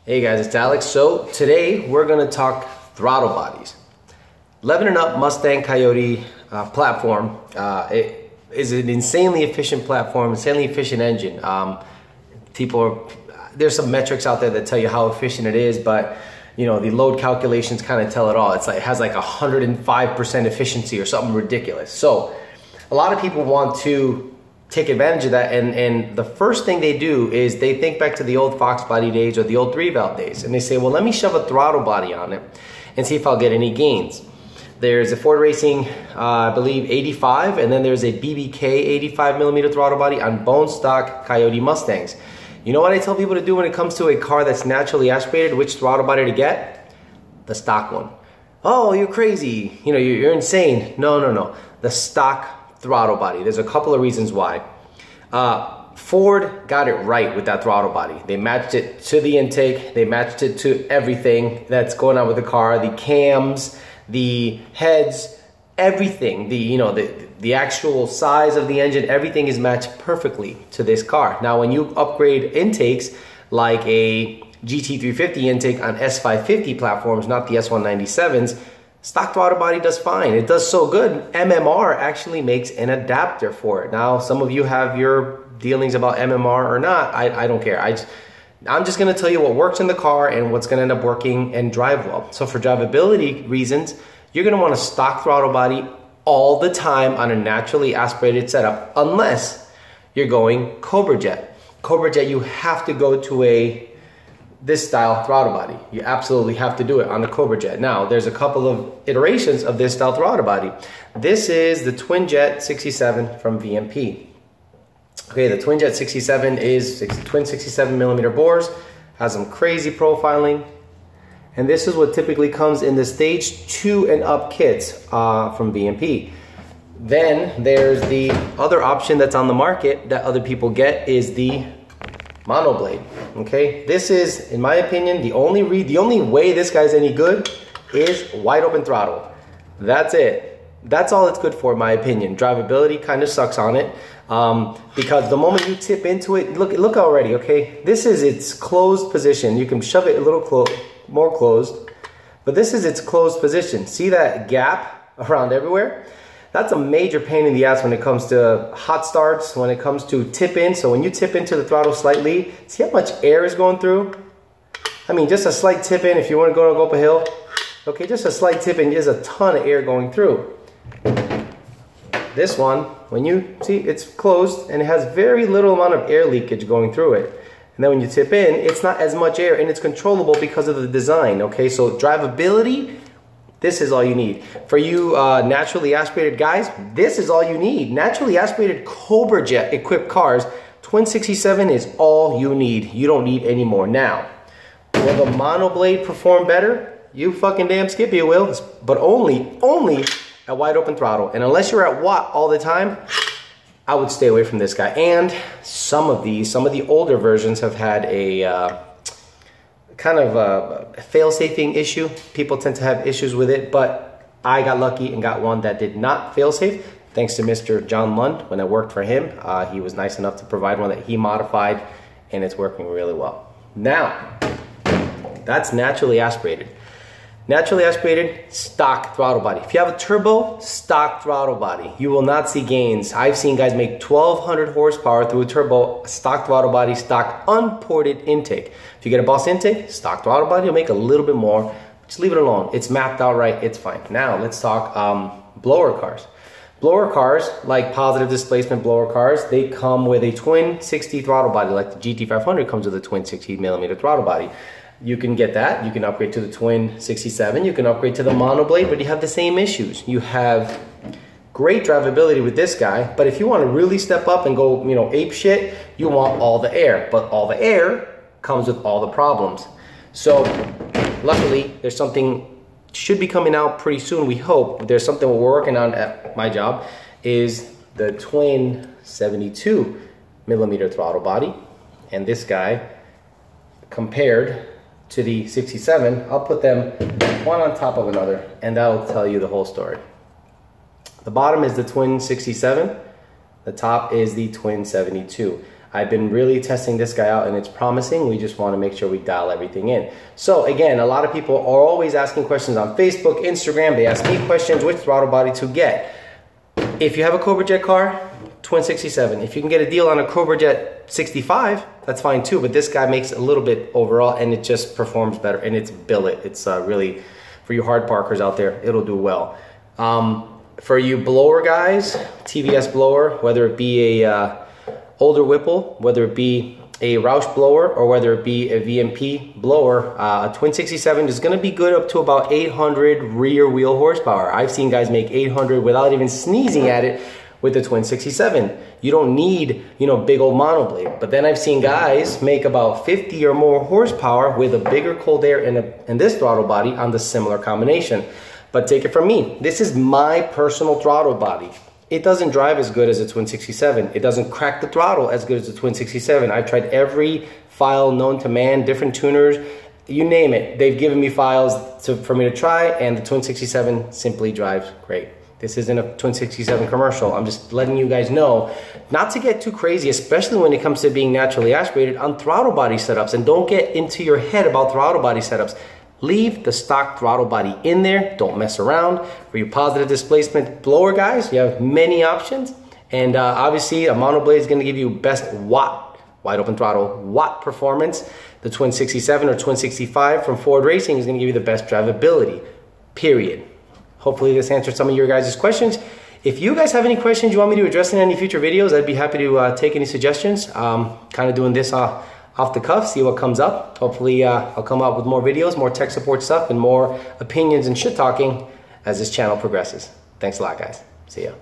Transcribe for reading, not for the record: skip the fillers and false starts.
Hey guys, it's Alex. So today we're going to talk throttle bodies. 11 and up Mustang Coyote platform. It is an insanely efficient platform, insanely efficient engine. There's some metrics out there that tell you how efficient it is, but you know, the load calculations kind of tell it all. It's like, it has like 105% efficiency or something ridiculous. So a lot of people want to take advantage of that, and the first thing they do is they think back to the old Fox body days or the old 3-valve days, and they say, well, let me shove a throttle body on it and see if I'll get any gains. There's a Ford Racing, I believe 85, and then there's a BBK 85mm throttle body on bone stock Coyote Mustangs. You know what I tell people to do when it comes to a car that's naturally aspirated, which throttle body to get? The stock one. Oh, you're crazy, you know, you're insane. No. The stock throttle body. There's a couple of reasons why. Ford got it right with that throttle body. They matched it to the intake. They matched it to everything that's going on with the car. The cams, the heads, everything. The actual size of the engine, everything is matched perfectly to this car. Now, when you upgrade intakes like a GT350 intake on S550 platforms, not the S197s, stock throttle body does fine. It does so good, MMR actually makes an adapter for it. Now, some of you have your dealings about MMR or not. I don't care. I'm just going to tell you what works in the car and what's going to end up working and drive well. So for drivability reasons, you're going to want a stock throttle body all the time on a naturally aspirated setup, unless you're going Cobra Jet. Cobra Jet, you have to go to this style throttle body. You absolutely have to do it on the Cobra Jet. Now, there's a couple of iterations of this style throttle body. This is the Twin Jet 67 from VMP. Okay, the Twin Jet 67 is twin 67mm bores, has some crazy profiling, and this is what typically comes in the stage 2 and up kits from VMP. Then there's the other option that's on the market that other people get is the monoblade. Okay, this is, in my opinion, the only way this guy's any good is wide open throttle. That's it. That's all it's good for, in my opinion. Drivability kind of sucks on it because the moment you tip into it, look already. Okay, this is its closed position. You can shove it a little more closed, but this is its closed position. See that gap around everywhere? That's a major pain in the ass when it comes to hot starts, when it comes to tip in. So when you tip into the throttle slightly, see how much air is going through? I mean, just a slight tip in if you want to go up a hill. Okay, just a slight tip in, there's a ton of air going through. This one, when you see, it's closed and it has very little amount of air leakage going through it. And then when you tip in, it's not as much air and it's controllable because of the design. Okay, so drivability, this is all you need. For you naturally aspirated guys, this is all you need. Naturally aspirated Cobra Jet equipped cars, Twin 67 is all you need. You don't need any more. Now, will the monoblade perform better? You fucking damn skippy it will, but only at wide open throttle. And unless you're at watt all the time, I would stay away from this guy. And some of the older versions have had a kind of a fail-safing issue. People tend to have issues with it, but I got lucky and got one that did not fail-safe, thanks to Mr. John Lund. When I worked for him, he was nice enough to provide one that he modified, and it's working really well. Now, that's naturally aspirated. Naturally aspirated, stock throttle body. If you have a turbo, stock throttle body, you will not see gains. I've seen guys make 1,200 horsepower through a turbo, stock throttle body, stock unported intake. If you get a Boss intake, stock throttle body, you'll make a little bit more. Just leave it alone. It's mapped out right, it's fine. Now let's talk blower cars. Blower cars, like positive displacement blower cars, they come with a twin 60 throttle body, like the GT500 comes with a twin 60mm throttle body. You can get that. You can upgrade to the twin 67. You can upgrade to the monoblade, but you have the same issues. You have great drivability with this guy, but if you want to really step up and go, you know, ape shit, you want all the air. But all the air comes with all the problems. So luckily, there's something should be coming out pretty soon. We hope. There's something we're working on at my job is the twin 72mm throttle body, and this guy compared to the 67, I'll put them one on top of another, and that'll tell you the whole story. The bottom is the twin 67, the top is the twin 72. I've been really testing this guy out and it's promising. We just want to make sure we dial everything in. So again, a lot of people are always asking questions on Facebook, Instagram. They ask me questions, which throttle body to get. If you have a Cobra Jet car, Twin 67. If you can get a deal on a Cobra Jet 65, that's fine too. But this guy makes a little bit overall and it just performs better. And it's billet. It's really, for you hard parkers out there, it'll do well. For you blower guys, TVS blower, whether it be a older Whipple, whether it be a Roush blower, or whether it be a VMP blower, a Twin 67 is going to be good up to about 800 rear wheel horsepower. I've seen guys make 800 without even sneezing at it with the Twin 67. You don't need, you know, big old monoblade. But then I've seen guys make about 50 or more horsepower with a bigger cold air and this throttle body on the similar combination. But take it from me, this is my personal throttle body. It doesn't drive as good as a Twin 67. It doesn't crack the throttle as good as the Twin 67. I've tried every file known to man, different tuners, you name it. They've given me files for me to try, and the Twin 67 simply drives great. This isn't a Twin 67 commercial. I'm just letting you guys know not to get too crazy, especially when it comes to being naturally aspirated on throttle body setups. And don't get into your head about throttle body setups. Leave the stock throttle body in there. Don't mess around. For your positive displacement blower guys, you have many options. And obviously a monoblade is gonna give you best watt, wide open throttle, watt performance. The Twin 67 or Twin 65 from Ford Racing is gonna give you the best drivability, period. Hopefully this answered some of your guys' questions. If you guys have any questions you want me to address in any future videos, I'd be happy to take any suggestions. Kind of doing this off the cuff, see what comes up. Hopefully I'll come out with more videos, more tech support stuff, and more opinions and shit talking as this channel progresses. Thanks a lot, guys. See ya.